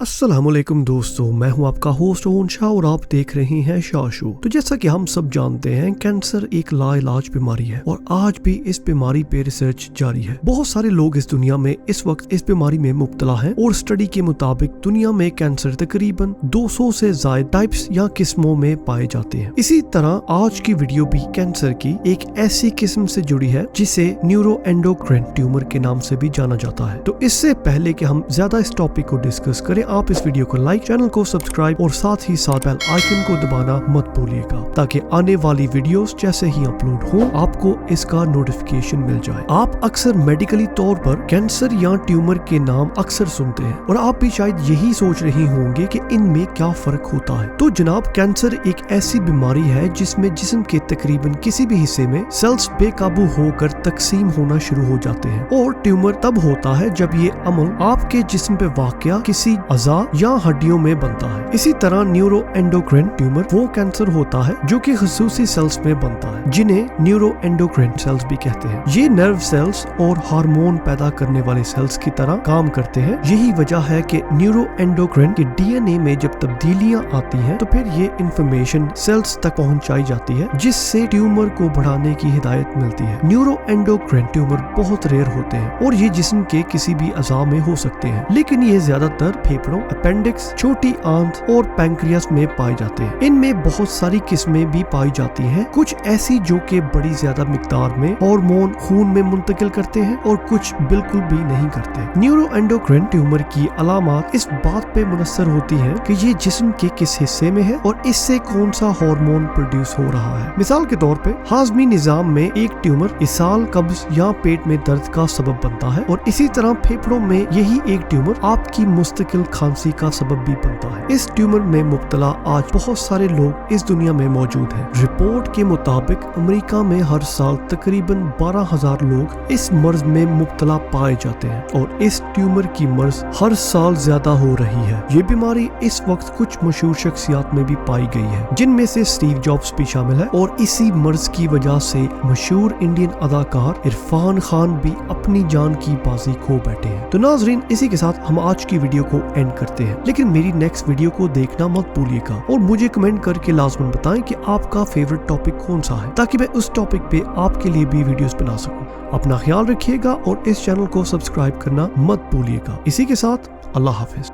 अस्सलामुअलैकुम दोस्तों, मैं हूं आपका होस्ट ओन शाह और आप देख रहे हैं शाह शो। तो जैसा कि हम सब जानते हैं, कैंसर एक लाइलाज बीमारी है और आज भी इस बीमारी पे रिसर्च जारी है। बहुत सारे लोग इस दुनिया में इस वक्त इस बीमारी में मुब्तला हैं और स्टडी के मुताबिक दुनिया में कैंसर तकरीबन 200 से ज्यादा टाइप्स या किस्मों में पाए जाते हैं। इसी तरह आज की वीडियो भी कैंसर की एक ऐसी किस्म से जुड़ी है जिसे न्यूरोएंडोक्राइन ट्यूमर के नाम से भी जाना जाता है। तो इससे पहले कि हम ज्यादा इस टॉपिक को डिस्कस करें, आप इस वीडियो को लाइक, चैनल को सब्सक्राइब और साथ ही साथ बेल आइकन को दबाना मत भूलिएगा ताकि आने वाली वीडियोस जैसे ही अपलोड हो आपको इसका नोटिफिकेशन मिल जाए। आप अक्सर मेडिकली तौर पर कैंसर या ट्यूमर के नाम अक्सर सुनते हैं और आप भी शायद यही सोच रहे होंगे कि इनमें क्या फर्क होता है। तो जनाब, कैंसर एक ऐसी बीमारी है जिसमें जिस्म के तकरीबन किसी भी हिस्से में सेल्स बेकाबू होकर तकसीम होना शुरू हो जाते हैं और ट्यूमर तब होता है जब ये अमल आपके जिस्म पे वाक़या किसी अज़ा या हड्डियों में बनता है। इसी तरह न्यूरोएंडोक्राइन ट्यूमर वो कैंसर होता है जो कि खसूसी सेल्स में बनता है, जिन्हें न्यूरोएंडोक्राइन सेल्स भी कहते हैं। ये नर्व सेल्स और हार्मोन पैदा करने वाले सेल्स की तरह काम करते हैं। यही वजह है कि न्यूरोएंडोक्राइन के डीएनए में जब तब्दीलियां आती हैं तो फिर ये इंफॉर्मेशन सेल्स तक पहुंचाई जाती है, जिससे ट्यूमर को बढ़ाने की हिदायत मिलती है। न्यूरोएंडोक्राइन ट्यूमर बहुत रेयर होते हैं और ये जिस्म के किसी भी अज़ा में हो सकते हैं, लेकिन ये ज्यादातर फेफड़ों, अपेंडिक्स, छोटी आंत और पैंक्रियास में पाए जाते हैं। इनमें बहुत सारी किस्में भी पाई जाती हैं, कुछ ऐसी जो कि बड़ी ज्यादा मिकदार में हार्मोन खून में मुंतकिल करते हैं और कुछ बिल्कुल भी नहीं करते। न्यूरोएंडोक्राइन ट्यूमर की अलामात इस बात पे मुनस्सर होती हैं कि ये जिस्म के किस हिस्से में है और इससे कौन सा हार्मोन प्रोड्यूस हो रहा है। मिसाल के तौर पे हाजमी निजाम में एक ट्यूमर इसाल, कब्ज या पेट में दर्द का सबब बनता है और इसी तरह फेफड़ों में यही एक ट्यूमर आपकी मुस्तकिल खांसी का सबब भी बनता है। इस ट्यूमर में मुब्तला आज बहुत सारे लोग इस दुनिया में मौजूद हैं। रिपोर्ट के मुताबिक अमेरिका में हर साल तकरीबन 12,000 लोग इस मर्ज में मुब्तला पाए जाते हैं और इस ट्यूमर की मर्ज हर साल ज्यादा हो रही है। ये बीमारी इस वक्त कुछ मशहूर शख्सियात में भी पाई गई है, जिनमें से स्टीव जॉब्स भी शामिल है और इसी मर्ज की वजह से मशहूर इंडियन अदाकार इरफान खान भी अपनी जान की बाजी खो बैठे हैं। तो नाजरीन, इसी के साथ हम आज की वीडियो को एंड करते हैं, लेकिन मेरी नेक्स्ट वीडियो को देखना मत भूलिएगा और मुझे कमेंट करके लाजमन बताएं कि आपका फेवरेट टॉपिक कौन सा है, ताकि मैं उस टॉपिक पे आपके लिए भी वीडियोस बना सकूं। अपना ख्याल रखिएगा और इस चैनल को सब्सक्राइब करना मत भूलिएगा। इसी के साथ अल्लाह हाफिज।